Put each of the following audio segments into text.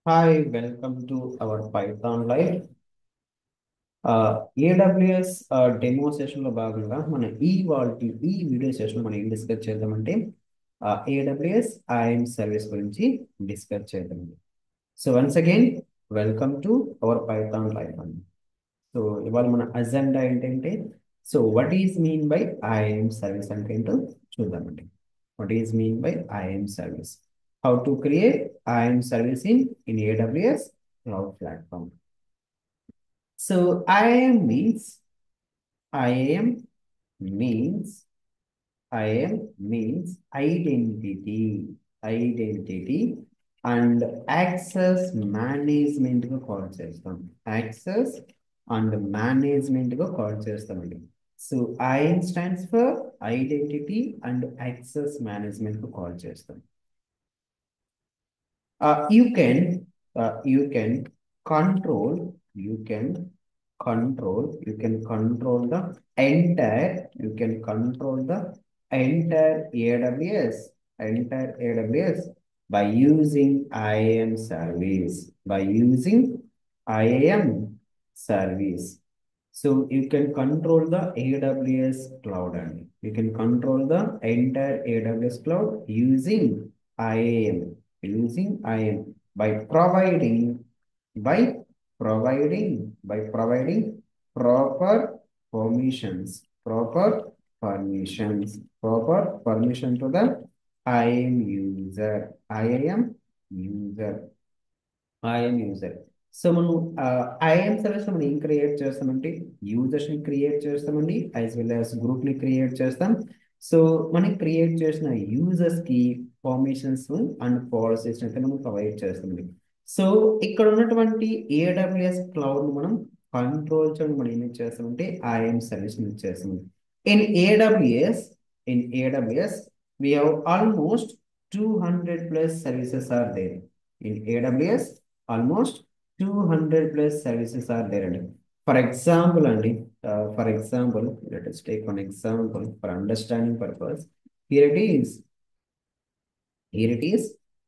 Hi, welcome to our Python Live. AWS demo సెషన్లో భాగంగా మన ఈ వీడియో సెషన్ మనం ఏం డిస్కస్ చేద్దామంటే AWS IAM సర్వీస్ గురించి డిస్కస్ చేద్దామండి. So once again welcome to our Python live అండి. సో ఇవాళ మన అజెండా ఏంటంటే so what is mean by I'm service అంటే ఏంటో చూద్దామండి. What is mean by I'm service, how to create I'm service in AWS cloud platform. So IAM IAM means means identity and access management గా call చేస్తాం. Access and management గా call చేస్తామండి. So IAM stands for identity and access management గా call చేస్తాం. You can control you can control the entire AWS by using IAM service, so you can control the AWS cloud, and you can control the entire AWS cloud using IAM by providing proper permission to the IAM user. IAM user. So మనం IIM service మనం ఏం create చేస్తామంటే users ని create చేస్తామండి, as well as group ని create చేస్తాం. So మనం create చేసిన యూజర్స్ కి పర్మిషన్స్ అండ్ పాలసీస్ అయితే మనం ప్రొవైడ్ చేస్తామండి. సో ఇక్కడ ఉన్నటువంటి AWS క్లౌడ్ మనం కంట్రోల్ చేయడం మనం ఏం చేస్తామంటే ఐఎం సర్వీస్ యూజ్ చేస్తామండి. In AWS we have almost 200 plus services are there. In AWS almost 200 plus services are there. And for example, let us take one example for understanding purpose. Here it is.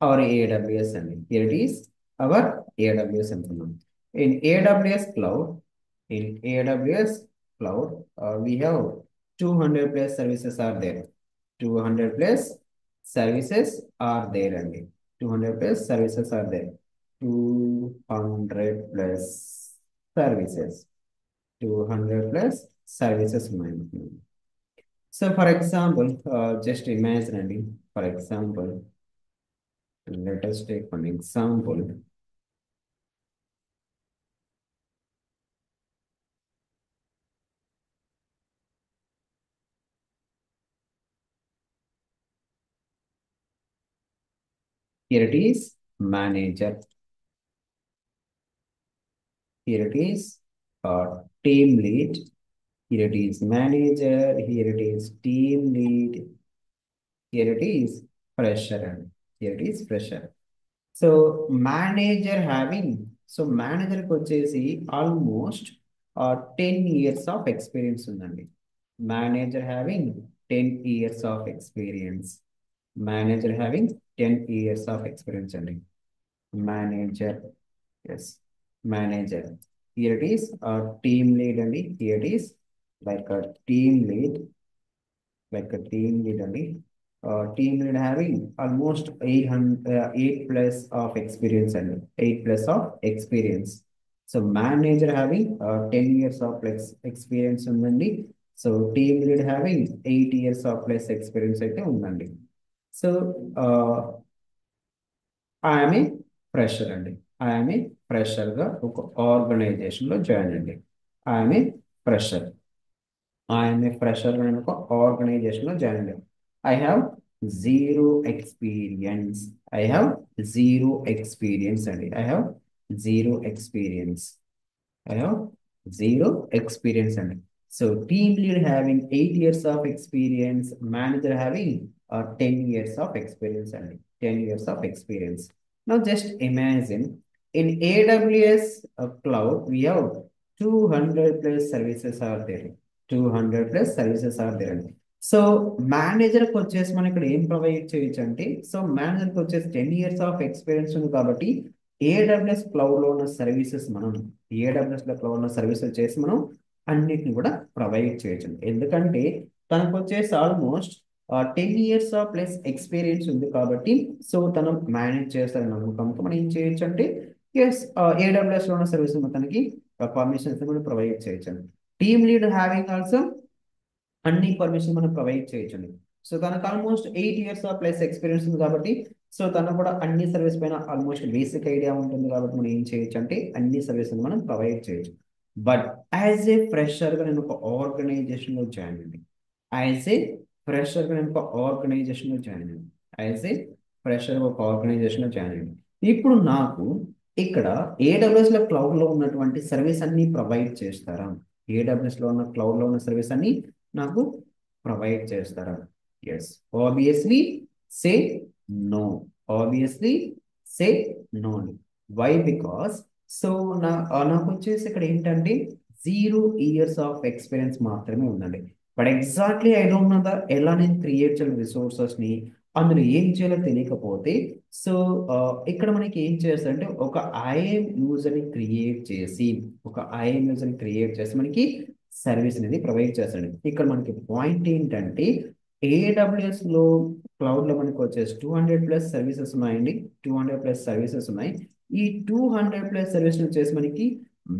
Our AWS, and here it is our AWS implement. In AWS cloud, we have 200 plus services are there. 200 plus services are there, and 200 plus services are there. 200 plus services. 200 plus services. So for example, just imagine, for example, let us take one example. Here it is manager. Here it is team lead. Here it is manager. Here it is team lead. Here it is fresher. Here it is fresher. So manager వచ్చేసి almost 10 years of experience ఉందండి. Manager having 10 years of experience. Manager having 10 years of experience అండి. Manager, yes, manager. Here it is team lead అండి. Here it is like a team lead అండి. Team lead having almost 8 plus of experience and 8 plus of experience. So manager having 10 years of plus experience ఉందండి. So team lead having 8 years of plus experience అయితే ఉందండి. So I'm a fresher అండి. I'm a ఫ్రెషర్గా ఒక ఆర్గనైజేషన్లో join అండి. I'm a fresher. I'm a fresher అని ఒక ఆర్గనైజేషన్లో జాయిన్ అయ్యాను. I have zero experience. I have zero experience అండి. I have zero experience. I have zero experience and so team lead having 8 years of experience, manager having 10 years of experience and 10 years of experience. Now just imagine in AWS cloud we have 200 plus services are there. 200 plus services are there. So మేనేజర్కి వచ్చేసి మనం ఇక్కడ ఏం provide చేయొచ్చు అంటే so మేనేజర్కి వచ్చేసి 10 years of experience ఉంది కాబట్టి ఏడబ్ల్యూఎస్ క్లౌడ్ లో ఉన్న సర్వీసెస్ మనం ఏడబ్ల్యూఎస్ లో క్లౌడ్ లో సర్వీసెస్ చేసి మనం అన్నిటిని కూడా ప్రొవైడ్ చేయొచ్చు. ఎందుకంటే తనకు వచ్చేసి almost 10 years of plus experience ఉంది కాబట్టి సో తను మేనేజ్ చేస్తారని నమ్మకంతో మనం ఏం చేయొచ్చు అంటే ఎస్ ఏడబ్ల్యూఎస్ లో ఉన్న సర్వీస్ తనకి పర్మిషన్స్ మనం ప్రొవైడ్ చేయొచ్చు. టీమ్ లీడ్ హ్యావింగ్ ఆల్సో అన్ని పర్మిషన్ మనం ప్రొవైడ్ చేయొచ్చండి. సో తనకు almost 8 years of plus experience ఉంది కాబట్టి సో తనకు కూడా అన్ని సర్వీస్ పైన ఆల్మోస్ట్ బేసిక్ ఐడియా ఉంటుంది కాబట్టి మనం ఏం చేయొచ్చు అంటే అన్ని సర్వీస్ మనం ప్రొవైడ్ చేయొచ్చు. బట్ యాజ్ ఏ ఫ్రెషర్గా నేను ఒక ఆర్గనైజేషన్లో జాయిన్ అండి. యాజ్ ఏ ఫ్రెషర్గా నేను ఒక ఆర్గనైజేషన్లో జాయిన్ అయ్యాను. యాజ్ ఏ ఫ్రెషర్ ఒక ఆర్గనైజేషన్లో జాయిన్ అయ్యాను. ఇప్పుడు నాకు ఇక్కడ ఏడబ్ల్యూఎస్లో క్లౌడ్లో ఉన్నటువంటి సర్వీస్ అన్ని ప్రొవైడ్ చేస్తారా? ఏడబ్ల్యూఎస్లో ఉన్న క్లౌడ్లో ఉన్న సర్వీస్ అన్ని నాకు ప్రొవైడ్ చేస్తారా? Yes obviously say no. Obviously say no. Why? Because so నాకు వచ్చేసి ఇక్కడ ఏంటంటే 0 years ఆఫ్ ఎక్స్పీరియన్స్ మాత్రమే ఉందండి. But exactly I don't know ఎలా నేను క్రియేట్ చేయాలి రిసోర్సెస్ని, అందులో ఏం చేయాలో తెలియకపోతే సో ఇక్కడ మనకి ఏం చేస్తారంటే ఒక ఐఎం యూజర్ని క్రియేట్ చేసి మనకి సర్వీస్ అనేది ప్రొవైడ్ చేస్తాడు. ఇక్కడ మనకి పాయింట్ ఏంటంటే AWS లో క్లౌడ్ లో మనకి వచ్చేసి 200+ సర్వీసెస్ ఉన్నాయండి. 200+ సర్వీసెస్ ఉన్నాయి. ఈ 200+ సర్వీస్ వచ్చేసి మనకి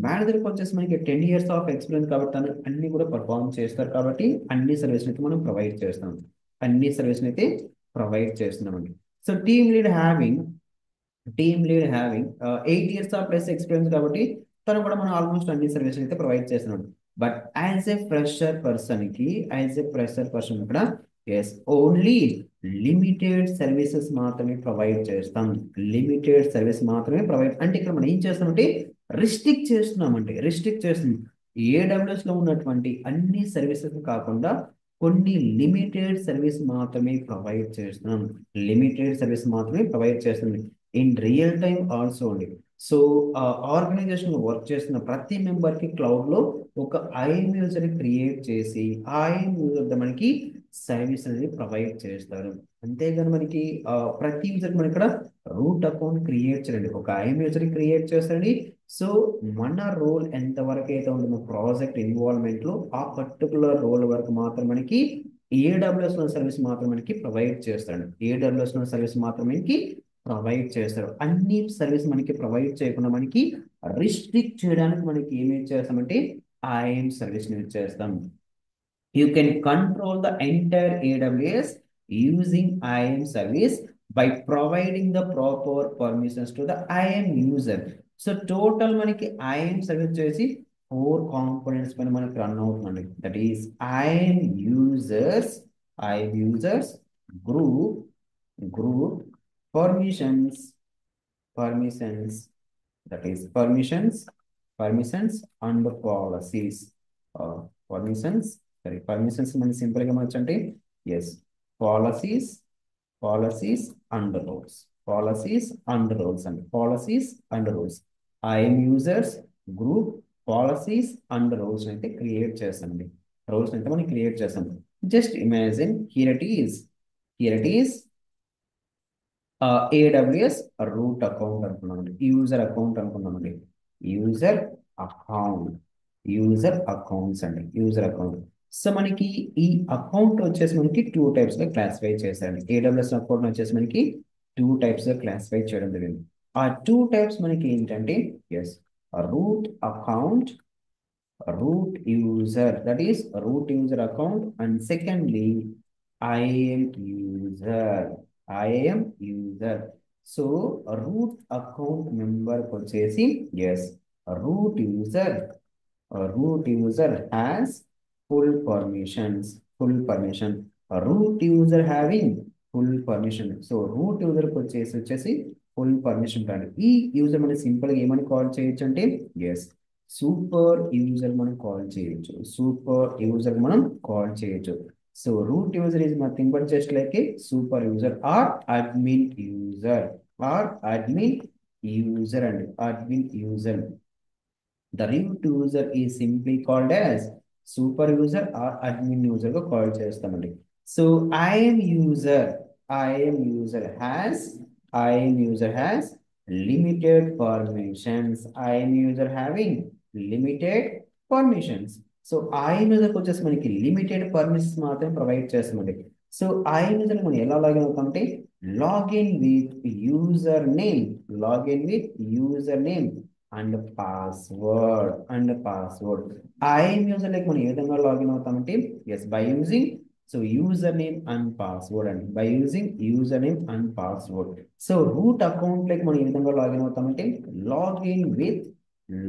మేనేజర్కి వచ్చేసి మనకి 10 years ఆఫ్ ఎక్స్పీరియన్స్ కాబట్టి తను అన్ని కూడా పర్ఫార్మ్ చేస్తారు కాబట్టి అన్ని సర్వీస్ అయితే మనం ప్రొవైడ్ చేస్తాం. అన్ని సర్వీస్ అయితే ప్రొవైడ్ చేస్తున్నామండి. So team lead having 8 years of plus experience కాబట్టి తను కూడా మనం ఆల్మోస్ట్ అన్ని సర్వీసెస్ అయితే ప్రొవైడ్ చేస్తున్నాడు. But as a fresher person ఇక్కడ ఎస్ ఓన్లీ లిమిటెడ్ సర్వీసెస్ మాత్రమే ప్రొవైడ్ చేస్తాం. లిమిటెడ్ సర్వీస్ మాత్రమే ప్రొవైడ్ అంటే ఇక్కడ మనం ఏం చేస్తామంటే రిస్ట్రిక్ట్ చేస్తున్నాం. AWS లో ఉన్నటువంటి అన్ని సర్వీసెస్ కాకుండా కొన్ని లిమిటెడ్ సర్వీస్ మాత్రమే ప్రొవైడ్ చేస్తున్నాం. ఇన్ రియల్ టైం ఆల్సో అండి. సో ఆర్గనైజేషన్ వర్క్ చేస్తున్న ప్రతి మెంబర్ కి క్లౌడ్ లో ఒక ఐఎం యూజర్ క్రియేట్ చేసి ఆ ఐఎం యూజర్ మనకి సర్వీస్ అనేది ప్రొవైడ్ చేస్తారు. అంతేగాని మనకి ప్రతి యూజర్ మన ఇక్కడ రూట్ అకౌంట్ క్రియేట్ చేయండి, ఒక ఐఎం యూజర్ క్రియేట్ చేస్తారండి. సో మన రోల్ ఎంత వరకు అయితే ఉంటుందో ప్రాజెక్ట్ ఇన్వాల్వ్మెంట్ లో ఆ పర్టికులర్ రోల్ వరకు మాత్రం మనకి ఏడబ్ల్యూఎస్ లో సర్వీస్ మాత్రం మనకి ప్రొవైడ్ చేస్తాడు. ఏడబ్ల్యూఎస్ లో సర్వీస్ మాత్రం మనకి ప్రొవైడ్ చేస్తారు. అన్ని సర్వీస్ మనకి ప్రొవైడ్ చేయకుండా మనకి రిస్ట్రిక్ట్ చేయడానికి మనకి ఏమేమి చేస్తామంటే ఐఎం సర్వీస్ యూజ్ చేస్తాం. You can control the entire AWS using IAM service by providing the proper permissions to the IAM user. So total మనకి IAM service చేసి 4 components పైన మనకి రన్ అవుతుంది. That is IAM users, group, permissions, that is permissions and policies. Permissions మనం simple గా మార్చండి. Yes policies and rules IAM users group policies and rules అయితే create చేస్తామండి. రూల్స్ అయితే మనం క్రియేట్ చేస్తాం. Just imagine here it is AWS root account అనుకున్నామండి, user account అనుకున్నామండి. యూజర్ అకౌంట్స్ అండి, యూజర్ అకౌంట్. సో మనకి ఈ అకౌంట్ వచ్చేసి మనకి 2 types గా క్లాసిఫై చేశారండి. AWS అకౌంట్ వచ్చేసి మనకి 2 types గా క్లాసిఫై చేయడం జరిగింది. ఆ 2 types మనకి ఏంటంటే yes root account, root user, that is root user account, and secondly IAM user. So a root account member వచ్చేసి yes root user has full permission. A root user having full permission. So root user వచ్చేసి full permission కాదు. ఈ user మనం simple గా ఏమని call చేయొచ్చు అంటే yes super user మనం కాల్ చేయొచ్చు. So root user is nothing but just like a super user or admin user and admin user. The root user is simply called as super user or admin user గా call చేస్తామండి. So IAM user has limited permissions. I am user having limited permissions. So IAM యూజర్కి వచ్చేసి మనకి limited permissions మాత్రమే provide చేస్తామండి. So IAM user మనం ఎలా login అవుతామంటే login with user name, login with user name and password. IAM user like మనం ఏ విధంగా లాగిన్ అవుతామంటే yes by using so user name and password అండి, by using user name and password. So root account like మనం ఏ విధంగా login అవుతామంటే login with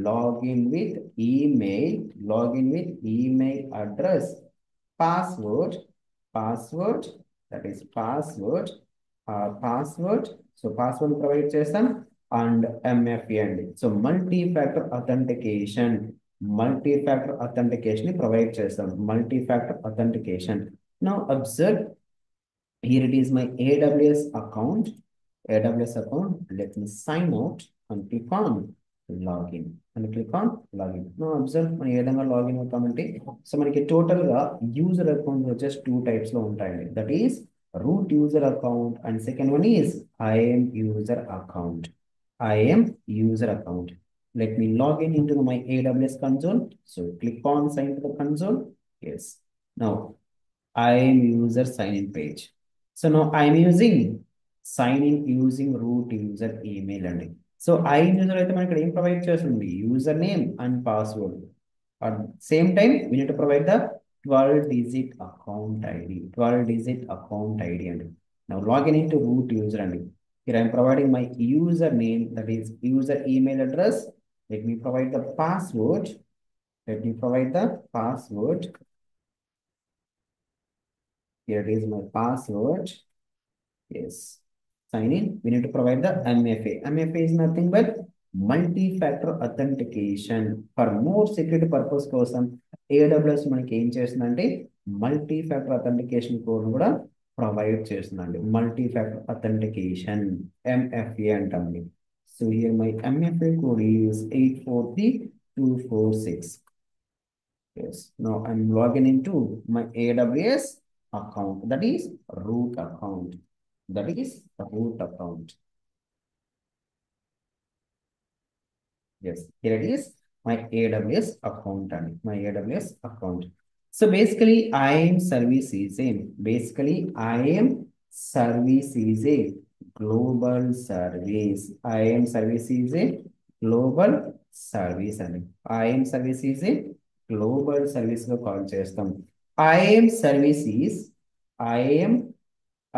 login with email, login with email address, password, password, that is password, password. So password provide చేస్తాం and MFA అండి. So multi factor authentication, multi factor authentication provide చేస్తాం, multi factor authentication. Now observe, here it is my AWS account, AWS account. Let me sign out and click on login and click on login. Now observe మనం ఏ విధంగా login అవుతామంటే so మనకి total గా user account వచ్చేసి two types లో ఉంటాయండి. That is root user account and second one is I'm user account. I'm user account. Let me log in into my AWS console. So click on sign to the console. Yes. Now I am user sign in page. So now I am using sign in using root user email and so I am user అయితే మనకి ఇక్కడ ఏం provide చేస్తుంది user name and password. At same time we need to provide the 12 digit account ID, 12 digit account ID and now login into root user and here I am providing my user name, that is user email address. Let me provide the password. Let me provide the password. Here it is my password. Yes. Sign in. We need to provide the MFA. MFA is nothing but multi-factor authentication. For more security purpose కోసం AWS మనకి ఏం చేస్తుందంటే multi-factor authentication code కూడా provide చేస్తుందండి. Multi-factor authentication MFA అంటామండి. So here my MFA code is 843246. Yes. Now I'm logging into my AWS account. That is root account. That is root account. Yes, here it is my AWS account and my AWS account. So basically IAM service is a IAM service is a global service. IAM service is a global service and IAM service is a global service గా call చేస్తాం. IAM service is IAM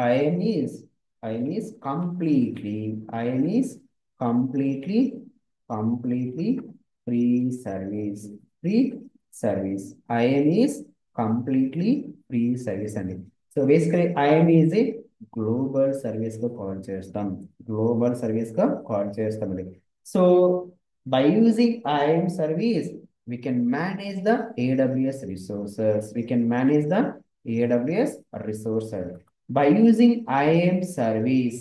IAM is completely free service. Free service. IAM is completely free service అండి. So basically IAM is a global service గా call చేస్తాం. Global service గా call చేస్తామండి. So by using IAM service, we can manage the AWS resources. We can manage the AWS resources. By using IAM service,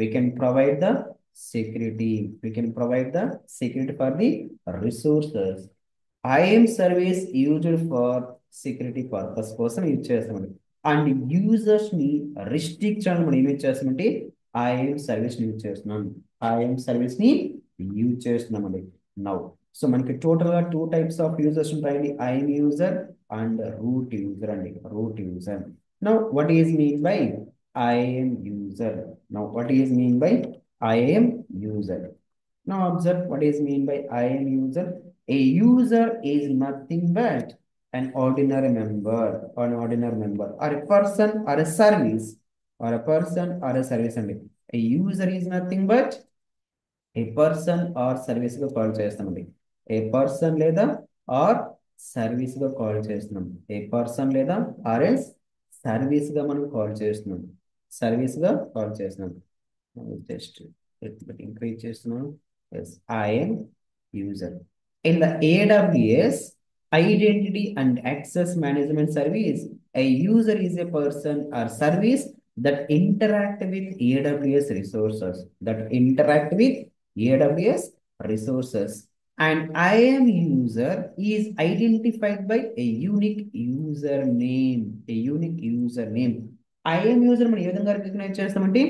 we can provide the security. We can provide the security for the resources. IAM service used for security purpose కోసం use చేస్తామండి. And users ని restrict చేయడం మనం ఏమి చేస్తామంటే IAM service ని use చేస్తున్నాం. IAM service ని యూజ్ చేస్తున్నామండి. నౌ సో మనకి టోటల్ గా టూ టైప్స్ ఆఫ్ యూజర్స్ ఉంటాయండి, IAM user and root user అండి. Root user. Now what is mean by IAM user? Now what is mean by IAM user? Now observe what is mean by IAM user. A user is nothing but an ordinary member or an ordinary member or a person or a service or a person or a service only. A user is nothing but a person or service గా call చేస్తామండి. A person లేదా or service గా call చేస్తున్నాం. A person లేదా or as service గా మనం call చేస్తున్నాం. Service గా కాల్ చేస్తున్నాం. జస్ట్ ఇంక్రీజ్ చేస్తున్నాను. Yes IAM user. In the AWS identity and access management service, a user is a person or service that interact with AWS resources. That interact with AWS resources. And IAM user is identified by a unique username. A unique username. IAM user మనం ఏ విధంగా recognise చేస్తామంటే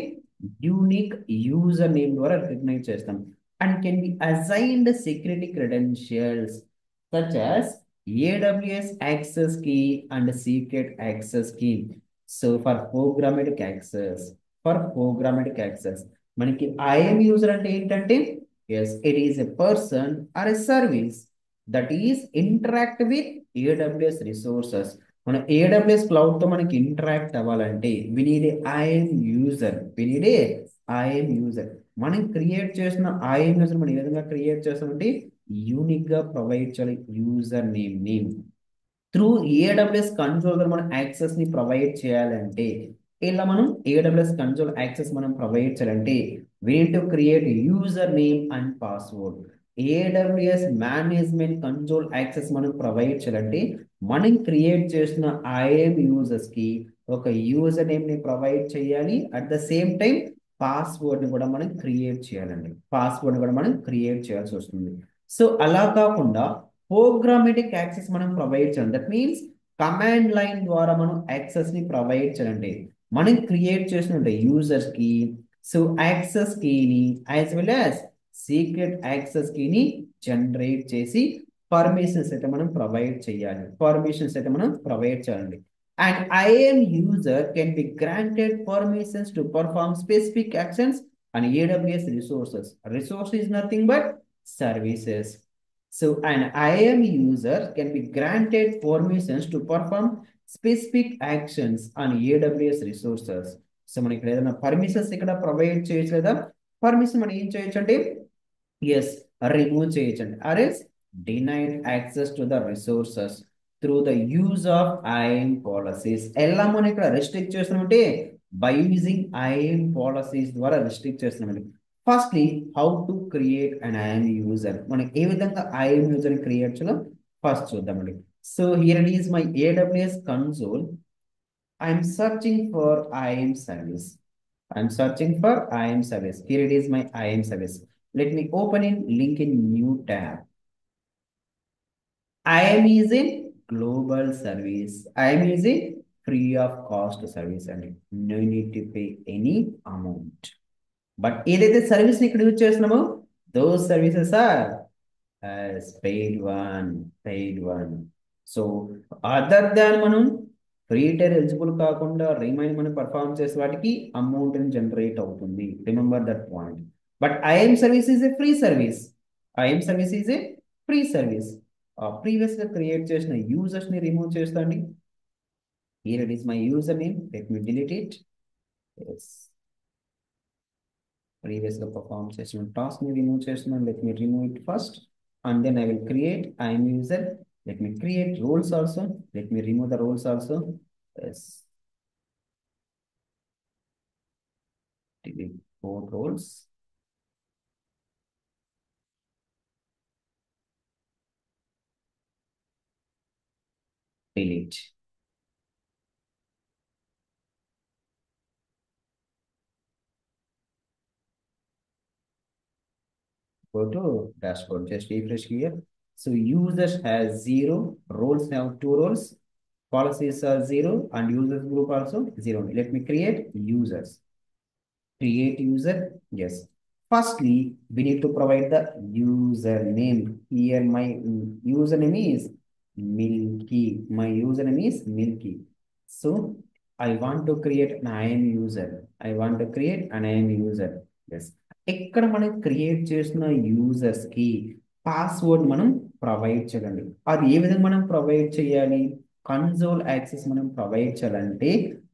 unique user name ద్వారా recognise చేస్తాం and can be assigned security credentials such as AWS access key and secret access key. So for programmatic access మనకి IAM user అంటే ఏంటంటే yes it is a person or a service that is interact with AWS resources. మన AWS cloud తో మనకి interact అవ్వాలంటే we need a IAM user. మనం create చేసిన IAM user మనం ఏ విధంగా క్రియేట్ చేస్తామంటే యూనిక్ గా ప్రొవైడ్ చేయాలి user name through AWS console మనం యాక్సెస్ ని ప్రొవైడ్ చేయాలంటే ఇలా మనం ఏడబ్ల్యూఎస్ కన్సోల్ యాక్సెస్ మనం ప్రొవైడ్ చేయాలంటే we need to create user name and password. AWS management console access మనం ప్రొవైడ్ చేయాలంటే మనం క్రియేట్ చేసిన ఐఎం యూజర్స్ కి ఒక యూజర్ నేమ్ ని ప్రొవైడ్ చేయాలి. At the same time password ని కూడా మనం క్రియేట్ చేయాలండి. పాస్వర్డ్ కూడా మనం క్రియేట్ చేయాల్సి వస్తుంది. సో అలా కాకుండా ప్రోగ్రామేటిక్ యాక్సెస్ మనం ప్రొవైడ్ చేయాలి. దట్ మీన్స్ కమాండ్ లైన్ ద్వారా మనం యాక్సెస్ ని ప్రొవైడ్ చేయాలండి. మనం క్రియేట్ చేసిన యూజర్స్ కి సో యాక్సెస్ కీని as well as secret access కీని జనరేట్ చేసి పర్మిషన్స్ అయితే మనం ప్రొవైడ్ చేయాలండి. And IAM user can be granted permissions to perform specific actions and AWS resources. Resource is nothing but services. So an IAM user can be granted permissions to perform specific actions on AWS resources. So మనం ఇక్కడ ఏదైనా permissions ఇక్కడ provide చేయొచ్చు లేదా permission మనం ఏం చేయొచ్చు అంటే ఎస్ రిమూవ్ చేయొచ్చండి or else denied access to the resources through the use of IAM policies. ఎలా మనం ఇక్కడ రెస్ట్రిక్ట్ చేస్తున్నామంటే బై యూజింగ్ ఐఎం పాలసీస్ ద్వారా రెస్ట్రిక్ట్ చేస్తున్నామండి. Firstly how to create an IAM user. మనం ఏ విధంగా ఐఎం యూజర్ క్రియేట్ చేయాలో ఫస్ట్ చూద్దామండి. So here it is my AWS console. I'm searching for IAM service. I'm searching for IAM service. Here it is my IAM service. Let me open in link in new tab. IAM is a global service. IAM is a free of cost service and no need to pay any amount. But ఏదైతే service ని ఇక్కడ use చేస్తున్నామో those services are as paid one. So other than మనం free tier eligible కాకుండా remain మనం perform చేసే వాటికి amount generate అవుతుంది. Remember that point. But IAM service is a free service. IAM service is a free service. Previous గా create చేసిన users ని remove చేస్తాండి. Here it is my user name. Let me delete it. Previous గా perform చేసిన task ని remove చేస్తున్నాను. Let me remove it first and then I will create IAM user. Let me create roles also. Let me remove the roles also. Yes. Delete 4 roles. Delete. Go to dashboard. Just refresh here. So users has 0, roles have 2 roles, policies are 0, and users group also 0. Let me create users. Create user. Yes. Firstly, we need to provide the username. Here my username is Milky. My username is Milky. So I want to create an IAM user. Yes. ఇక్కడ మనం create చేసిన users కి password మనం provide చేయాలి. అది ఏ విధంగా మనం provide చేయాలి? కన్సోల్ యాక్సెస్ మనం ప్రొవైడ్ చేయాలంటే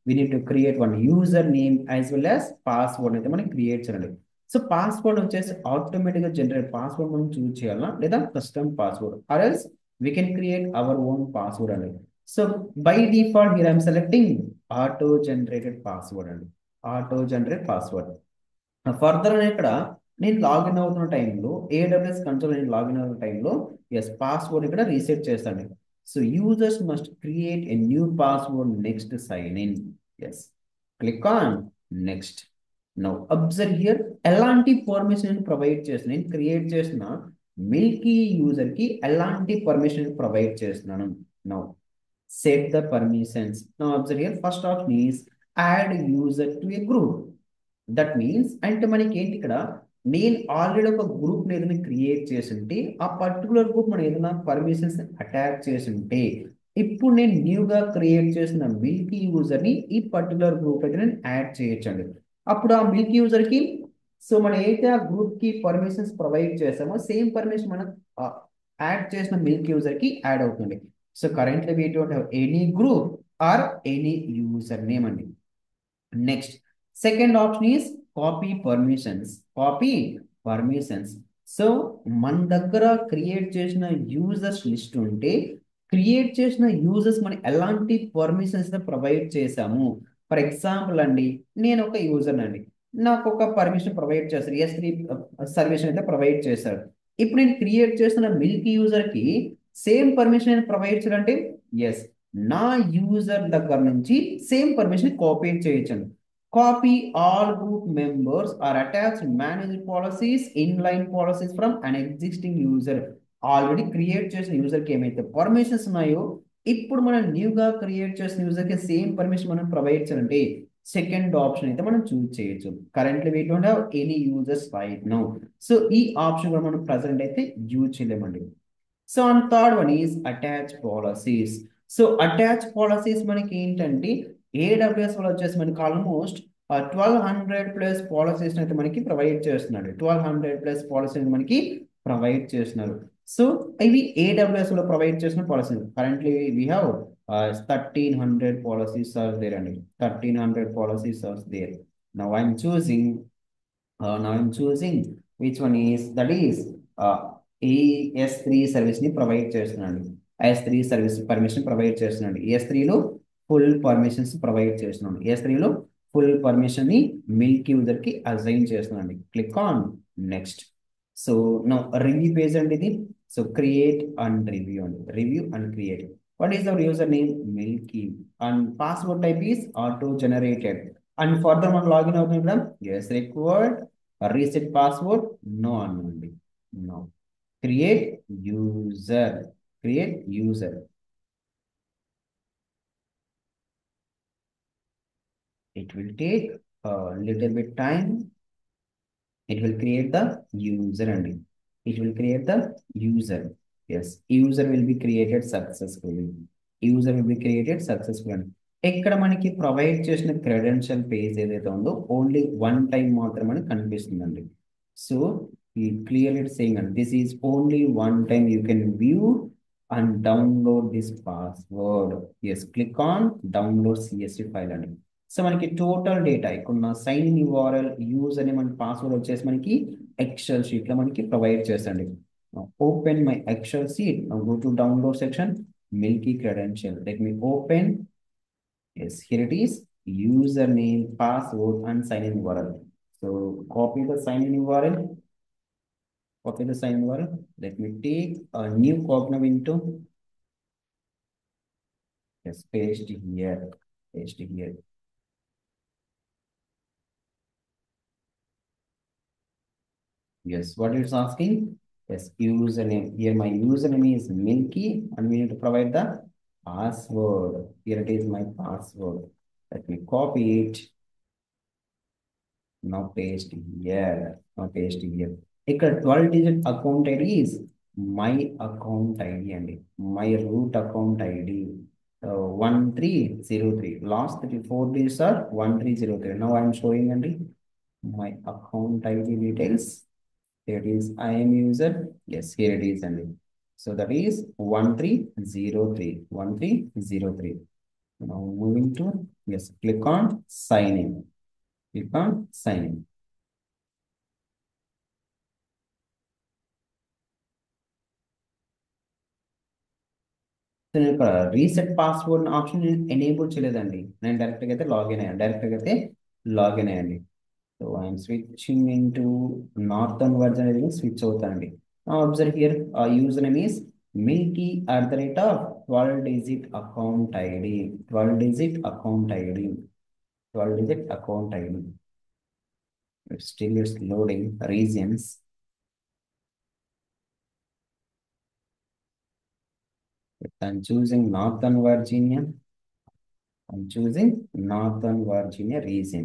we need to create one user name as well as password అయితే మనం క్రియేట్ చేయాలి. సో పాస్వర్డ్ వచ్చేసి ఆటోమేటిక్ గా జనరేట్ పాస్వర్డ్ మనం చూస్ చేయాలా లేదా custom password or else we can create our own password అండి. So by default here I'm selecting auto generated password అండి. Auto generate password. ఫర్దర్ ఇక్కడ నేను లాగిన్ అవుతున్న టైంలో AWS కన్సోల్ నేను లాగిన్ అవుతున్న టైంలో ఎస్ పాస్వర్డ్ ఇక్కడ రీసెట్ చేస్తాను. So users must create a new password next sign in. Yes click on next. Now observe here ఎలాంటి పర్మిషన్ ప్రొవైడ్ చేస్తున్నాను. నేను క్రియేట్ చేసిన మిల్కీ యూజర్ కి ఎలాంటి పర్మిషన్ ప్రొవైడ్ చేస్తున్నాను. Now set the permissions. Now observe here first option is add user to a group. That means అంటే మనకి ఏంటి ఇక్కడ, నేను ఆల్రెడీ ఒక గ్రూప్ ఏదైనా క్రియేట్ చేసి ఉంటే ఆ పర్టికులర్ గ్రూప్ మనం ఏదైనా పర్మిషన్స్ అటాచ్ చేసి ఉంటే ఇప్పుడు నేను న్యూగా క్రియేట్ చేసిన మిల్కీ యూజర్ని ఈ పర్టికులర్ గ్రూప్ అయితే నేను యాడ్ చేయొచ్చండి. అప్పుడు ఆ మిల్కీ యూజర్కి సో మనం ఏదైతే ఆ గ్రూప్కి పర్మిషన్స్ ప్రొవైడ్ చేసామో సేమ్ పర్మిషన్ మనం యాడ్ చేసిన మిల్కీ యూజర్కి యాడ్ అవుతుంది. So currently we don't have any group or any user name అండి. Next, second option is copy permissions. Copy permissions. So మన దగ్గర క్రియేట్ చేసిన యూజర్స్ లిస్ట్ ఉంటే క్రియేట్ చేసిన యూజర్స్ మనం ఎలాంటి పర్మిషన్స్ ప్రొవైడ్ చేశాము. ఫర్ ఎగ్జాంపుల్ అండి, నేను ఒక యూజర్ అండి, నాకు ఒక పర్మిషన్ ప్రొవైడ్ చేస్తారు, S3 సర్వీస్ అయితే ప్రొవైడ్ చేశారు. ఇప్పుడు నేను క్రియేట్ చేసిన మిల్క్ యూజర్కి సేమ్ పర్మిషన్ నేను ప్రొవైడ్ చేయాలంటే ఎస్, నా యూజర్ దగ్గర నుంచి సేమ్ పర్మిషన్ కాపీ చేయొచ్చు. Copy all group members or attached manage policies inline policies from an existing user. Already create చేసిన యూజర్కి ఏమైతే పర్మిషన్స్ ఉన్నాయో ఇప్పుడు మనం న్యూగా క్రియేట్ చేసిన యూజర్కి సేమ్ పర్మిషన్ మనం ప్రొవైడ్ చేయాలంటే సెకండ్ ఆప్షన్ అయితే మనం చూస్ చేయొచ్చు. Currently we don't have any users right now. So ఈ ఆప్షన్ కూడా మనం ప్రజెంట్ అయితే యూజ్ చేయలేమండి. So and third one is attach policies. So attach policies మనకి ఏంటంటే ఏడబ్ల్యూఎస్ వాళ్ళు వచ్చేసి మనకి ఆల్మోస్ట్ 1200 ప్లస్ పాలసీస్ అయితే మనకి ప్రొవైడ్ చేస్తున్నాడు. 1200 ప్లస్ పాలసీస్ మనకి ప్రొవైడ్ చేస్తున్నారు. సో ఇవి ఏడబ్ల్యూఎస్ లో ప్రొవైడ్ చేసిన policy. Currently we have 1300 policies are there అండి. 1300 policies are there. Now I'm choosing now I'm choosing which one is that is uh, ES3 service ని provide చేస్తున్నాడు. S3 service permission provide చేస్తున్నాడు. ES3 లో full permissions provide చేస్తున్నాడు. ES3 లో full permission ని Milk user కి assign చేస్తున్నాడు. Click on next. So నా రివ్యూ పేజ్ అండి ఇది. సో క్రియేట్ అండ్ రివ్యూ అండి, review and create. What is our user name Milky and password type is auto generated. And further మనం login అవుతుంది కదా, yes required reset password, no అనండి, no. create user, create user. It will take a little bit time. It will create the user and it will create the user. Yes, user will be created successfully. User will be created successfully. ఇక్కడ మనకి provide చేసిన credential page ఏదైతే ఉందో only one time మాత్రమే కనిపిస్తుందండి. So ఈ clearly saying అండి, this is only one time you can view and download this password. Yes, click on download CSV file అండి. సో మనకి టోటల్ డేటా ఇక్కడ సైన్ ఇన్ URL యూజ్ అనే మన password వచ్చేసి మనకి ఎక్సెల్ షీట్ లో మనకి ప్రొవైడ్ చేసండి. Open my excel sheet, go to download section, milky credential. Let me open. Yes, here it is, username, password, and sign in URL. So copy the sign in URL. Copy the sign in URL. Let me take a new cognitive window. Yes, paste here. Paste here. Yes, what it's asking? Yes, username. Here my username is Milky, and we need to provide the password. Here it is my password. Let me copy it. Now paste here. Now paste here. ఇక్కడ 12 digit account ID is my account ID అండి, my root account ID 1303. Last 4 digits are 1303. Now I'm showing అండి my account ID details. Here it is, I am user. Yes, here it is అండి. So that is 1303. 1303. Now moving to, yes, click on sign in. Click on sign in. నేను ఇక్కడ reset password option enable చేయలేదండి. నేను డైరెక్ట్గా అయితే login అయ్యాను. డైరెక్ట్గా అయితే లాగిన్ అయ్యండి. So I'm switching in to northern version అనేది స్విచ్ అవుతానండి. Observe here, user name is Milky @ 12 digit account ID. 12 digit account ID. 12 digit account ID. Still it's loading regions. I'm choosing Northern Virginia. I'm choosing Northern Virginia region.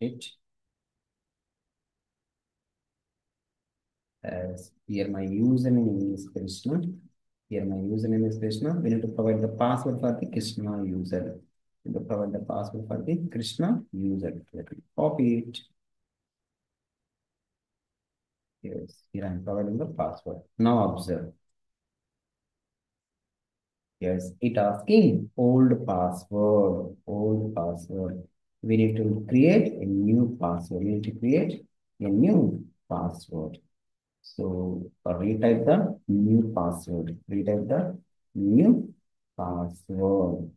it as here my username is Krishna. Here my username is Krishna. We need to provide the password for the Krishna user. We need to provide the password for the Krishna user. Let me copy it. Yes, here I am providing the password. Now observe. Yes, it asking old password. Old password. We need to create a new password. We need to create a new password. So retype the new password. Retype the new password.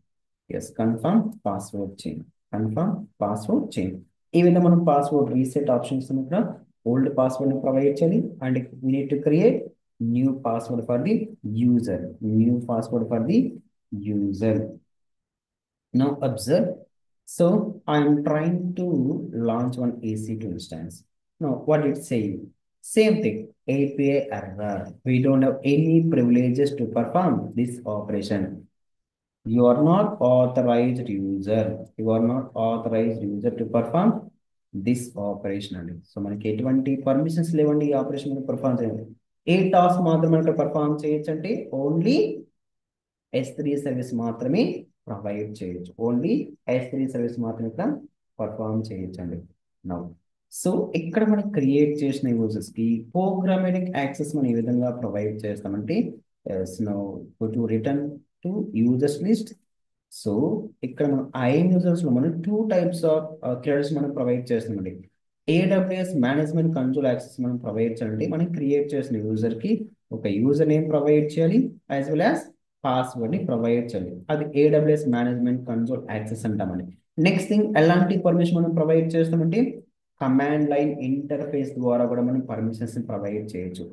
Yes, confirm password change. Confirm password change. Even the password reset options old password provide and we need to create new password for the user. New password for the user. Now observe. So I'm trying to launch one AC2 instance. Now what it say? Same thing. API error. We don't have any privileges to perform this operation. You are not authorized user. You are not authorized user to perform this operation. So మనకి ఎటువంటి permissions లేవండి ఈ operation perform చేయాలి. ఏ task మాత్రమే perform చేయొచ్చు అంటే only S3 service మాత్రమే provide చేయొచ్చు. ఓన్లీ S3 సర్వీస్ మాత్రమే ఇక్కడ పర్ఫామ్ చేయొచ్చండి. నౌ సో ఇక్కడ మనం క్రియేట్ చేసిన యూజర్స్ కి ప్రోగ్రామేటిక్ యాక్సెస్ మనం ఏ విధంగా ప్రొవైడ్ చేస్తామంటే now go to return to users list. So ఇక్కడ మనం ఐఎం యూజర్స్ లో మనం టూ టైప్స్ ఆఫ్ క్రెడిట్స్ మనం ప్రొవైడ్ చేస్తామండి. ఏడబ్ల్యూఎస్ మేనేజ్మెంట్ కంట్రోల్ యాక్సెస్ మనం ప్రొవైడ్ చేయాలంటే మనం క్రియేట్ చేసిన యూజర్ కి ఒక యూజర్ నేమ్ ప్రొవైడ్ చేయాలి యాజ్ వెల్ యాజ్ పాస్వర్డ్ ని ప్రొవైడ్ చేయాలి. అది ఏడబ్ల్యూఎస్ మేనేజ్మెంట్ కంట్రోల్ యాక్సెస్ అంటామండి. నెక్స్ట్ థింగ్ ఎలాంటి పర్మిషన్ మనం ప్రొవైడ్ చేస్తామంటే కమాండ్ లైన్ ఇంటర్ఫేస్ ద్వారా కూడా మనం పర్మిషన్స్ ప్రొవైడ్ చేయొచ్చు.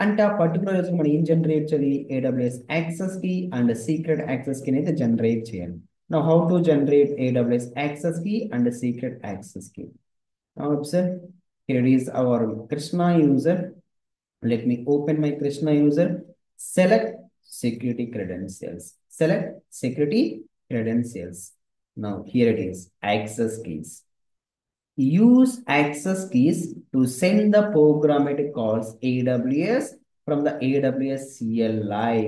అంటే ఆ పర్టికులర్ యూజర్ మనం ఏం జనరేట్ చేయాలి? ఏడబ్ల్యూఎస్ యాక్సెస్ కి అండ్ సీక్రెట్ యాక్సెస్ కి అయితే జనరేట్ చేయాలి. Now how to generate AWS access key and secret access key? Now observe, here is our Krishna user. Let me open my Krishna user. Select security credentials. Select security credentials. Now here it is, access keys. Use access keys to send the programmatic calls AWS from the AWS CLI.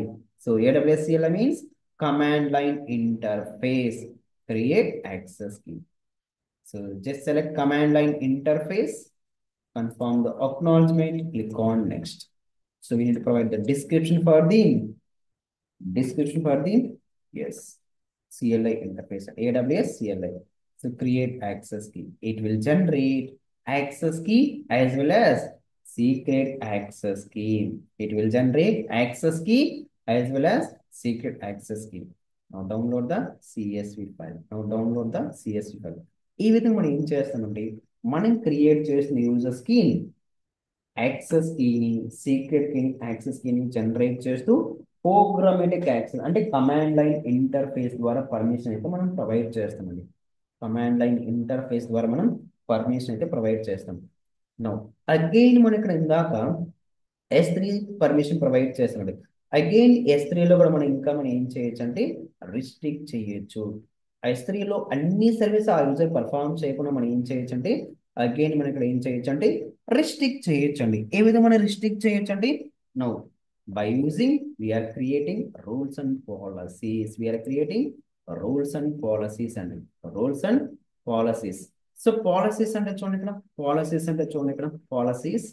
So AWS CLI means command line interface. Create access key. So just select command line interface, confirm the acknowledgement, click on next. So we need to provide the description for the yes CLI interface, AWS CLI. So create access key. It will generate access key as well as secret access key. It will generate access key as well as secret access key. Now download the CSV file. Now download the CSV file. ఈ విధంగా మనం ఏం చేస్తామంటే మనం create చేసిన users కి access కీని secret కీని యాక్సెస్ కీని జనరేట్ చేస్తూ ప్రోగ్రామేటిక్ యాక్సెస్ అంటే కమాండ్ లైన్ ఇంటర్ఫేస్ ద్వారా పర్మిషన్ అయితే మనం ప్రొవైడ్ చేస్తామండి. కమాండ్ లైన్ ఇంటర్ఫేస్ ద్వారా మనం పర్మిషన్ అయితే ప్రొవైడ్ చేస్తాం. నౌ అగైన్ మనం ఇక్కడ ఇందాక S3 పర్మిషన్ ప్రొవైడ్ చేస్తున్నాడు. అగైన్ S3లో కూడా మనం ఇంకా మనం ఏం చేయొచ్చు అంటే రిస్ట్రిక్ట్ చేయొచ్చు. S3లో అన్ని సర్వీస్ ఆ యూజర్ పర్ఫార్మ్ చేయకుండా మనం ఏం చేయొచ్చు అంటే అగైన్ మనం ఇక్కడ ఏం చేయొచ్చు అంటే రిస్ట్రిక్ట్ చేయొచ్చు అండి. ఏ విధంగా రిస్ట్రిక్ట్ చేయొచ్చు అండి? Now by using we are creating rules and policies. We are creating rules and policies and rules and policies. So policies అంటే చూడండి ఇక్కడ policies అంటే చూడండి ఇక్కడ policies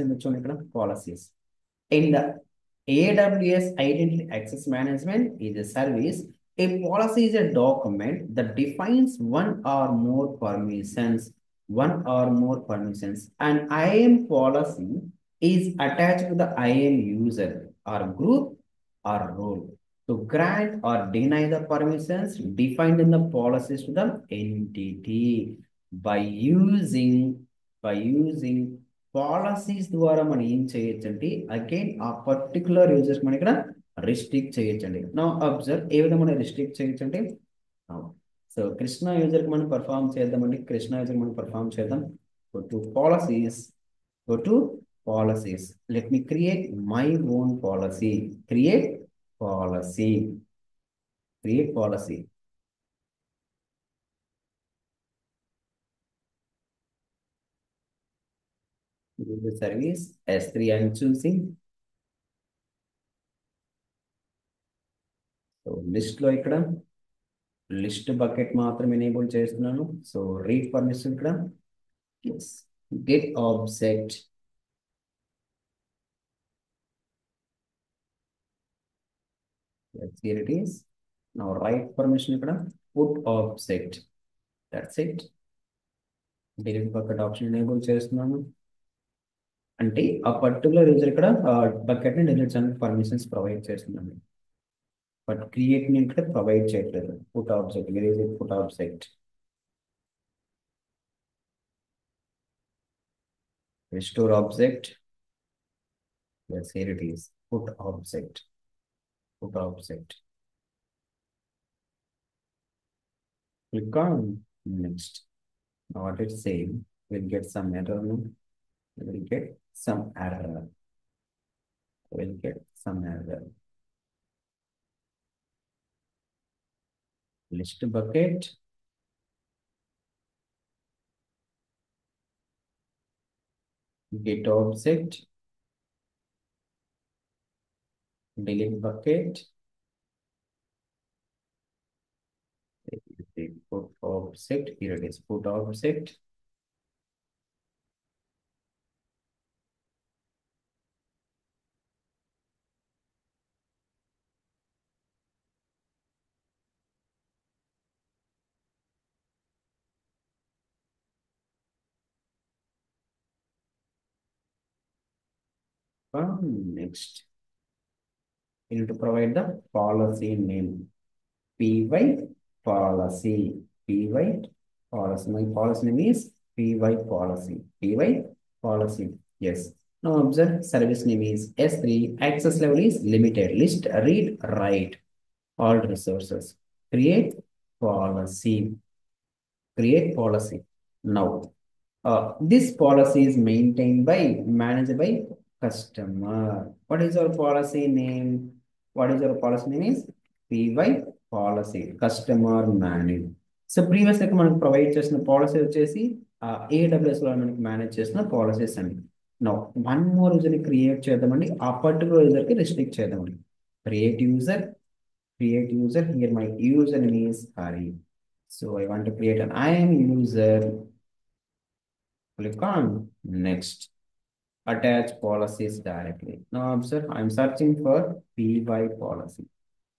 అంటే చూడండి ఇక్కడ policies. In the AWS Identity Access Management is a service. A policy is a document that defines one or more permissions. An IAM policy is attached to the IAM user or group or role to grant or deny the permissions defined in the policies to the entity. By using policies ద్వారా మనం ఏం చేయొచ్చంటే again ఆ particular users మనం ఇక్కడ restrict చేయొచ్చండి. నా observe ఏ విధంగా మనం రిస్ట్రిక్ట్ చేయొచ్చంటే సో కృష్ణ యూజర్కి మనం పర్ఫామ్ చేద్దామండి. కృష్ణ యూజర్ మనం పర్ఫామ్ చేద్దాం. Go to policies. Let me create my own policy. Create policy. the service S3 I'm choosing. So list లో ఇక్కడ లిస్ట్ బకెట్ మాత్రం ఎనేబుల్ చేస్తున్నాను. సో రీడ్ పర్మిషన్ ఇక్కడ yes get object. Yes, here it is. Now write permission ఇక్కడ put object. That's it. delete bucket option enable చేస్తున్నాను. అంటే ఆ particular user ఇక్కడ బకెట్ ని డిలీట్ చేయడానికి పర్మిషన్స్ ప్రొవైడ్ చేస్తున్నాను. బట్ క్రియేట్ ని ఇక్కడ ప్రొవైడ్ చేయట్లేదు. Put object where is it put object restore object. Yes, here it is. Put object. Put object. Click on next. Now what it's saying, we'll get some error. We'll get some error. We'll get some error. List bucket. Get object. Delete bucket. Put object. Here it is. Put object. Next, you need to provide the policy name. Py policy. Py policy. My policy name is Py policy. Py policy. Yes. Now observe service name is S3. Access level is limited. List, read, write. All resources. Create policy. Create policy. Now, this policy is maintained by, managed by customer. What is our policy name? What is our policy name is PY policy, customer manage. So previously మనకు provide చేసిన policy వచ్చేసి AWS లో మనకి manage చేసిన policies అండి. Now one more user ని create చేద్దామండి. ఆ పర్టికులర్ యూజర్ కి రిస్ట్రిక్ట్ చేద్దామండి. Create user here my user name is Hari. So I want to create an IAM user. Click on next. Attach policies directly. Now observe, I'm searching for PY policy.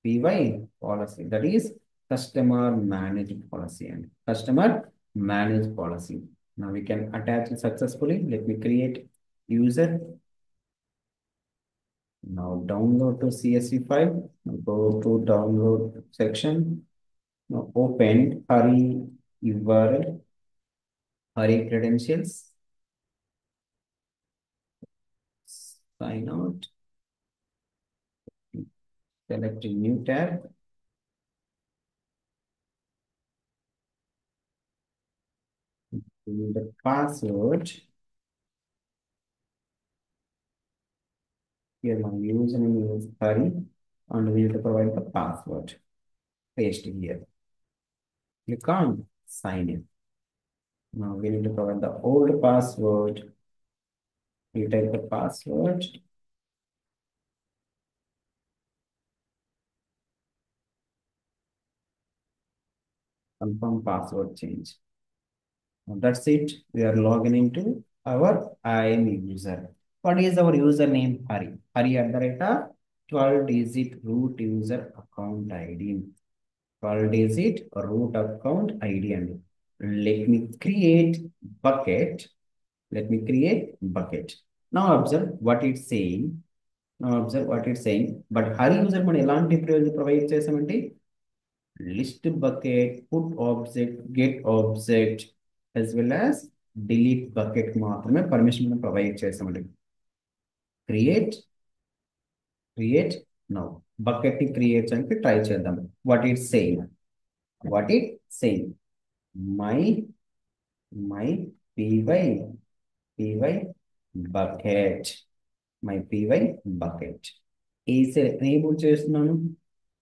PY policy, that is customer managed policy and customer managed policy. Now we can attach it successfully. Let me create user. Now download to CSV file. Now go to download section. Now open Hari URL, Hari credentials. Sign out. Select a new tab. The password. Here my username is Hari and we need to provide the password. Paste here. Click on sign in. Now we need to provide the old password. You type the password. Confirm password change. Now that's it. We are logging into our IAM user. What is our username? Hari. Hari at the rate of 12-digit root user account ID. 12-digit root account ID. And let me create bucket. Let me create bucket. Now observe what it's saying. But Hari user man elanti provide chesamanti list bucket, put object, get object, as well as delete bucket మాత్రమే permission provide చేసామండి. Create now bucket ని క్రియేట్ చేయడానికి try చేద్దాం. What it saying my py bucket, my py bucket is enable చేస్తున్నాను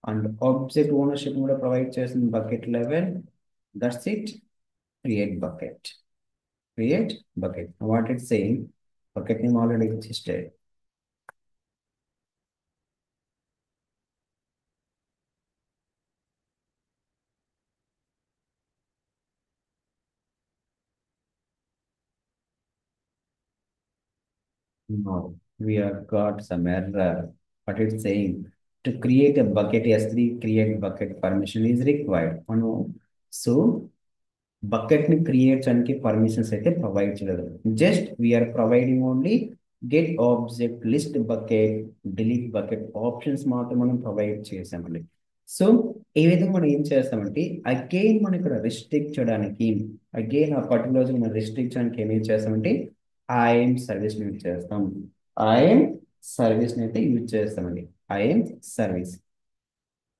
and object ownership కూడా provide చేస్తుంది bucket level. That's it. Create bucket. What it's saying, bucket name already existed. No, we have got some error. What it's saying, to create a bucket S3, create bucket permission is required. Oh, no. So bucket ని క్రియేట్ చేయడానికి పర్మిషన్స్ అయితే ప్రొవైడ్ చేయలేదు. Just we're providing only get object list bucket delete bucket options మాత్రం మనం provide చేసామండి. సో ఈ విధంగా మనం ఏం చేస్తామంటే అగైన్ మనం ఇక్కడ రిస్ట్రిక్ట్ చేయడానికి అగైన్ ఆ పర్టికులర్ మనం రిస్ట్రిక్ట్ చేయడానికి ఏమేం చేస్తామంటే ఐఎం సర్వీస్ యూజ్ చేస్తాం. ఐఎం సర్వీస్ అయితే యూజ్ చేస్తామండి. IAM service.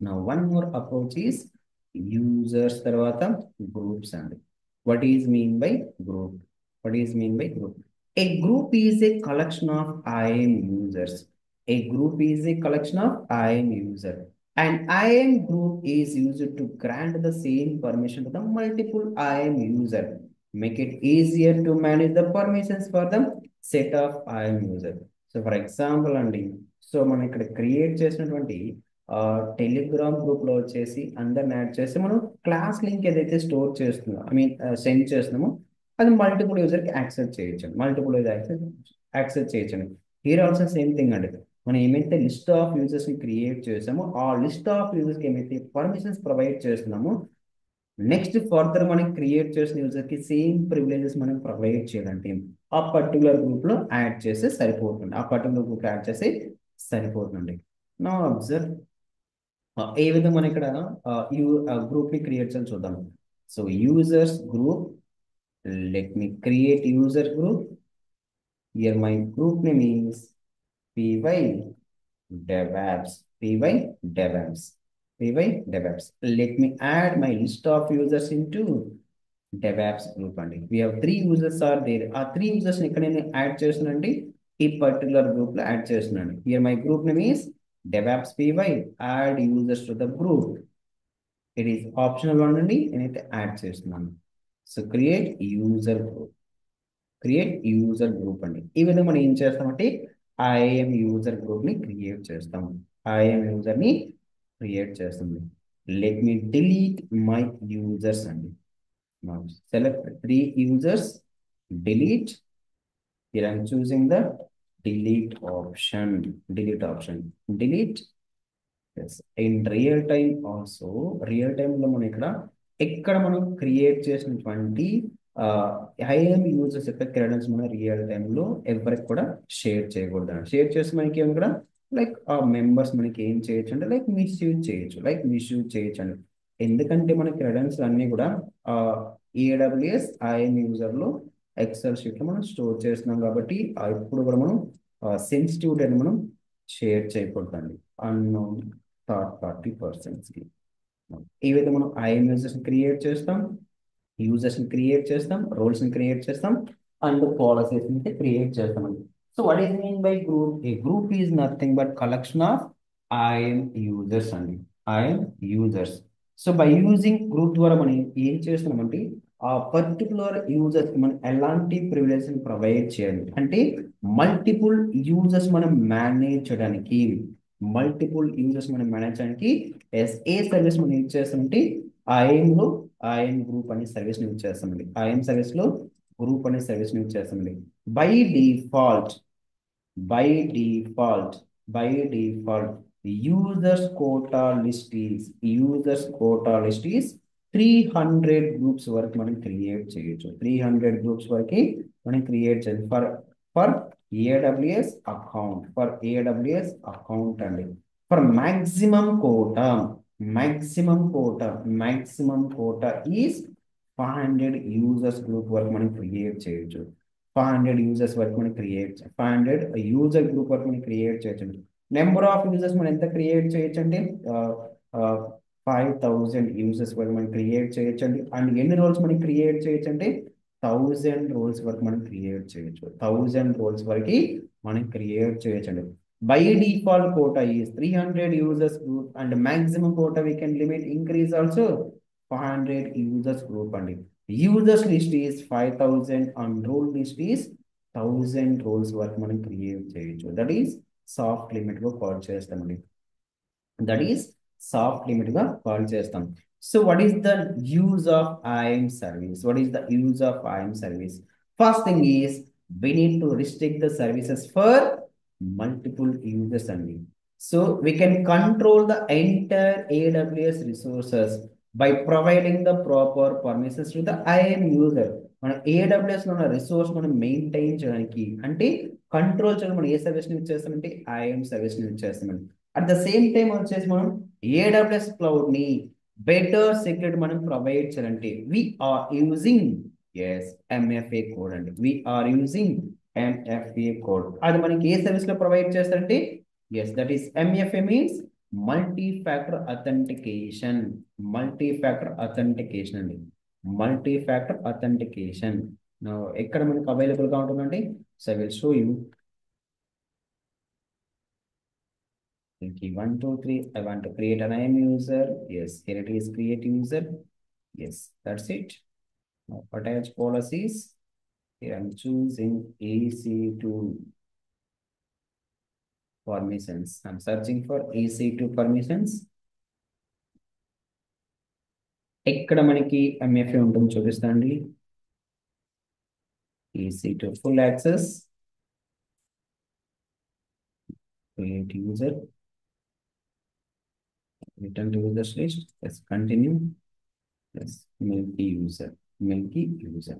Now, one more approach is users తర్వాత groups అండి. What is mean by group? What is mean by group? A group is a collection of IAM users. A group is a collection of IAM user. An IAM group is used to grant the same permission to the multiple IAM user. Make it easier to manage the permissions for the set of IAM user. So, for example, అండి, so మనం ఇక్కడ create చేసినటువంటి Telegram గ్రూప్లో వచ్చేసి అందరిని add చేసి మనం class link ఏదైతే స్టోర్ చేస్తున్నామో సెండ్ చేస్తున్నామో అది మల్టిపుల్ యూజర్కి యాక్సెస్ చేయొచ్చు. మల్టిపుల్ యూజర్ యాక్సెస్ చేయొచ్చు. హీర్ ఆల్సో సేమ్ థింగ్ అండి. మనం ఏమైతే లిస్ట్ ఆఫ్ యూజర్స్ని క్రియేట్ చేసామో ఆ లిస్ట్ ఆఫ్ యూజర్స్కి ఏమైతే పర్మిషన్స్ ప్రొవైడ్ చేస్తున్నామో నెక్స్ట్ ఫర్దర్ మనం క్రియేట్ చేసిన యూజర్కి సేమ్ ప్రివిలేజెస్ మనం ప్రొవైడ్ చేయాలంటే ఆ పర్టికులర్ గ్రూప్లో యాడ్ చేస్తే సరిపోతుంది. ఆ పర్టికులర్ గ్రూప్ యాడ్ చేసి సరిపోతుంది. నా అబ్జర్వ్ ఏ విధంగా మనం ఇక్కడ గ్రూప్ ని క్రియేట్ చేయాలి చూద్దాం. So users group, let me create user group. Here my group name is py devapps, py devapps, py devapps. Let me add my list of users into devapps group అండి. We have 3 users are there. ఆ 3 users ని ఇక్కడ నేను add చేస్తున్నానండి. ఈ particular group లో add చేస్తున్నాను. Here my group name is devapps py, add users to the group. It is optional అండి. నేనైతే యాడ్ చేస్తున్నాను. So create user group, create user group అండి. ఈ విధంగా మనం ఏం చేస్తామంటే ఐఎం యూజర్ గ్రూప్ ని క్రియేట్ చేస్తాం. ఐఎం యూజర్ ని క్రియేట్ చేస్తుంది. Let me delete my users అండి. Select 3 users, delete. Here I'm choosing the delete option, delete option, delete. Yes. In real time also, real time లో మనం ఇక్కడ మనం create చేసినటువంటి ఐఎం యూజర్స్ యొక్క క్రెడెన్స్ మనం రియల్ టైంలో ఎవరికి కూడా షేర్ చేయకూడదు. షేర్ చేసి మనకి ఏమి కూడా లైక్ ఆ మెంబర్స్ మనకి ఏం చేయొచ్చు అంటే లైక్ మిస్యూజ్ చేయొచ్చు, లైక్ మిస్యూజ్ చేయొచ్చు అండి. ఎందుకంటే మన క్రెడెన్స్ అన్నీ కూడా ఏడబ్ల్యూఎస్ ఐఎం యూజర్లో ఎక్సెల్ షీట్లో మనం స్టోర్ చేస్తున్నాం కాబట్టి ఇప్పుడు కూడా మనం సెన్సిటివ్ డేటా మనం షేర్ చేయకూడదండి అన్నోన్ థర్డ్ పార్టీ పర్సన్స్కి. ఈ విధంగా మనం ఐఎం యూజర్స్ క్రియేట్ చేస్తాం, యూజర్స్ ని క్రియేట్ చేస్తాం, రోల్స్ ని క్రియేట్ చేస్తాం అండ్ పాలసీస్ ని క్రియేట్ చేస్తామండి. So what is mean by group? A group is nothing but collection of IAM users అండి. IAM users. So by using group ద్వారా మనం ఏం చేస్తున్నామంటే ఆ పర్టికులర్ యూజర్స్ మనం ఎలాంటి ప్రివిలేజ్ ప్రొవైడ్ చేయాలి అంటే మల్టిపుల్ యూజర్స్ మనం మేనేజ్ చేయడానికి, మల్టిపుల్ యూజర్స్ మనం మేనేజ్ చేయడానికి ఏ సర్వీస్ మనం యూజ్ చేస్తామంటే ఐఎంలో ఐఎం గ్రూప్ అనే సర్వీస్ యూజ్ చేస్తామండి. ఐఎం సర్వీస్ లో గ్రూప్ అనే సర్వీస్ యూజ్ చేస్తామండి. By default, by default, by default users quota list is, users quota list is 300 groups వరకు మనం క్రియేట్ చేయొచ్చు. 300 గ్రూప్స్ వరకు మనం క్రియేట్ చేయాలి for AWS account, for AWS account అండి. For maximum quota, maximum quota is 500 users group వరకు మనం create చేయొచ్చు. 500 users వరకు మనం క్రియేట్ 500 యూజర్ గ్రూప్ వరకు మనం క్రియేట్ చేయొచ్చు. నెంబర్ ఆఫ్ యూజర్స్ మనం ఎంత క్రియేట్ చేయొచ్చు అంటే 5000 యూజర్స్ వరకు మనం క్రియేట్ చేయొచ్చు అండి. అండ్ ఎన్ని రోల్స్ మనం క్రియేట్ చేయొచ్చు అంటే 1000 రోల్స్ వరకు మనం క్రియేట్ చేయొచ్చు. 1000 రోల్స్ వరకు మనం క్రియేట్ చేయొచ్చు అండి. By default quota is 300 users group and maximum quota we can limit increase also 500 users group and users list is 5000 and role list is 1000 roles వరకు మనం క్రియేట్ చేయొచ్చు. దట్ ఈస్ సాఫ్ట్ లిమిట్ గా call చేస్తామండి. That is soft limit గా call చేస్తాం. So what is the use of I'm service? What is the use of I'm service? First thing is we need to restrict the services for multiple users only. So we can control the entire AWS resources by providing the proper permissions to the IAM user. మన AWS లో ఉన్న resource మనం maintain చేయడానికి అంటే control చేయడం మనం ఏ service ని యూజ్ చేస్తామంటే IAM సర్వీస్ ని యూజ్ చేస్తామండి. అట్ ద సేమ్ టైం వచ్చేసి మనం AWS క్లౌడ్ ని బెటర్ సెక్యూరిటీ మనం ప్రొవైడ్ చేయాలంటే we are using yes MFA code అండి. We are using MFA code. అది మనకి ఏ సర్వీస్ లో ప్రొవైడ్ చేస్తారంటే yes that is MFA means multi factor authentication. Multi factor authentication అండి. మల్టీ ఫ్యాక్టర్ అథెంటికేషన్ ఎక్కడ మనకు అవైలబుల్ గా ఉంటుందండి? So I will show you. Key 1, 2, 3. I want to create an IAM user. Yes, here it is, create user. Yes, that's it. Now attach policies. Here I'm choosing EC2 permissions. I'm searching for EC2 permissions. ఎక్కడ మనకి MFA ఉంటుంది చూపిస్తాండి. EC2 full access. Create user. Return to users list. Let's continue. Yes, milky user. Milky user.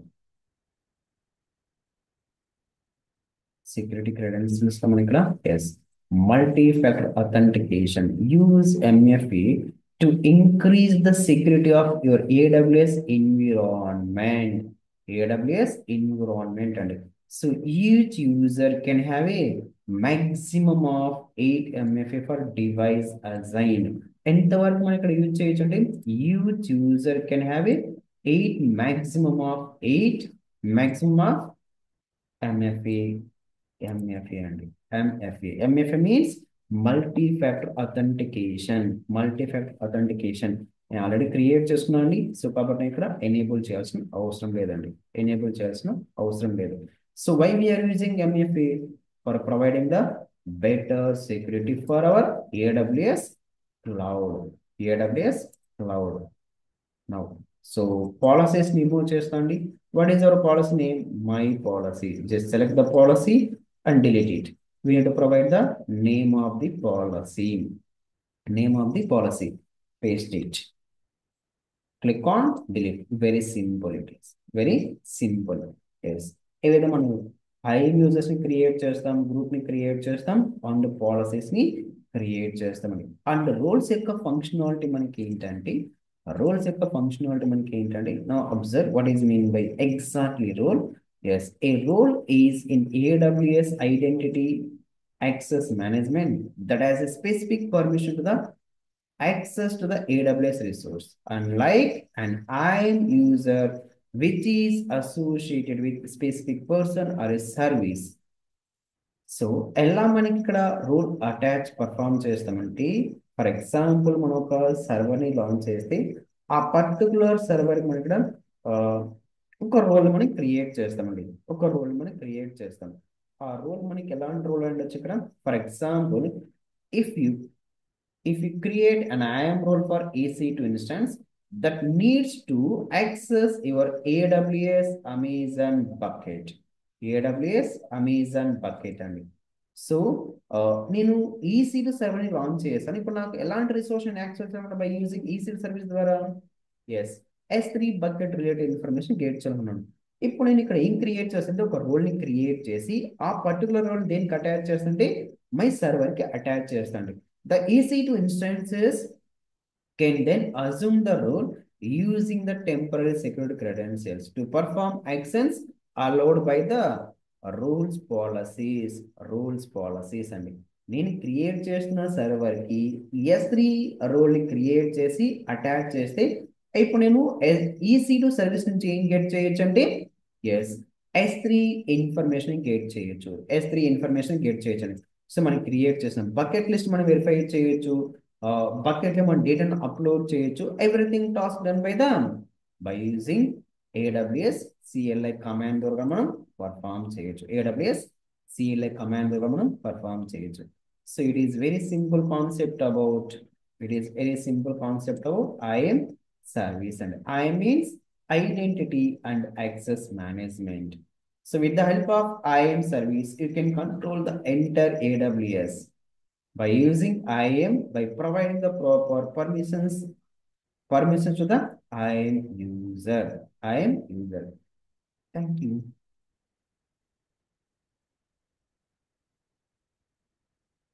Security credentials మనం ఇక్కడ yes multi-factor authentication. Use MFA to increase the security of your AWS environment. AWS environment and so each user can have a maximum of 8 MFA for device assigned. ఎంతవరకు మనం ఇక్కడ use చేయొచ్చు అంటే each user can have a 8 maximum of 8 maximum of MFA. MFA అండి. MFA means multi-factor authentication. Multi-factor authentication నేను already create చేసుకున్నాను అండి. So కాబట్టి ఇక్కడ ఎనేబుల్ చేయాల్సిన అవసరం లేదండి. ఎనేబుల్ చేయాల్సిన అవసరం లేదు. So why we are using MFA? For providing the better security for our AWS cloud. AWS cloud. Now so policies remove చేస్తాండి. What is our policy name? My policy. Just select the policy and delete it. We need to provide the name of the policy. Name of the policy. Paste it. Click on delete. Very simple it is. Very simple. Yes. ఏదైతే మనం IAM users ని create చేస్తాం, group ని create చేస్తాం, and policies ని create చేస్తామండి. And roles యొక్క functionality మనకి ఏంటంటే now observe what is mean by exactly role. Yes, a role is in AWS identity access management that has a specific permission to the access to the AWS resource, unlike an IAM user which is associated with a specific person or a service. So ఎలా మనకి ఇక్కడ role attach perform చేస్తామంటే for example మనం ఒక సర్వర్ని launch చేస్తే ఆ particular సర్వర్కి మనం ఇక్కడ ఒక రోల్ మనం క్రియేట్ చేస్తామండి. ఒక రోల్ మనం క్రియేట్ చేస్తాం. ఆ రోల్ మనకి ఎలాంటి రోల్ ఉండొచ్చు ఇక్కడ? For example if you create an IAM role for EC2 instance that needs to access your AWS Amazon bucket. AWS Amazon bucket అండి. సో నేను EC2 సర్వర్ని లాంచ్ చేస్తాను. ఇప్పుడు నాకు ఎలాంటి రిసోర్స్ నేను యాక్సెస్ చేయాలి బై యూజింగ్ EC2 సర్వీస్ ద్వారా? Yes, S3 bucket related information get చేయాలనుకున్నాను. ఇప్పుడు నేను ఇక్కడ ఏం క్రియేట్ చేస్తుంటే ఒక రోల్ని క్రియేట్ చేసి ఆ పర్టికులర్ రోల్ దేనికి అటాచ్ చేస్తుంటే మై సర్వర్కి అటాచ్ చేస్తాను. The EC2 instances can then assume the role using the temporary security credentials to perform actions allowed by the rules policies. Rules policies అండి. నేను క్రియేట్ చేసిన సర్వర్కి S3 రోల్ని క్రియేట్ చేసి attach చేస్తే ఇప్పుడు నేను EC2 సర్వీస్ నుంచి ఏం గెట్ చేయొచ్చు అంటే ఎస్ S3 ఇన్ఫర్మేషన్ గెట్ చేయొచ్చు. S3 ఇన్ఫర్మేషన్ గెట్ చేయొచ్చు అండి. సో మనం క్రియేట్ చేసాం బకెట్ లిస్ట్ మనం వెరిఫై చేయొచ్చు. బకెట్ లో మనం డేటాను అప్లోడ్ చేయొచ్చు. Everything task done by using AWS CLI command ద్వారా మనం పర్ఫామ్ చేయొచ్చు. AWS CLI కమాండ్ ద్వారా మనం పర్ఫామ్ చేయొచ్చు. So it is very simple concept about IAM service, and IAM means identity and access management. So with the help of IAM service, you can control the entire AWS by using IAM, by providing the proper permissions to the IAM user. Thank you.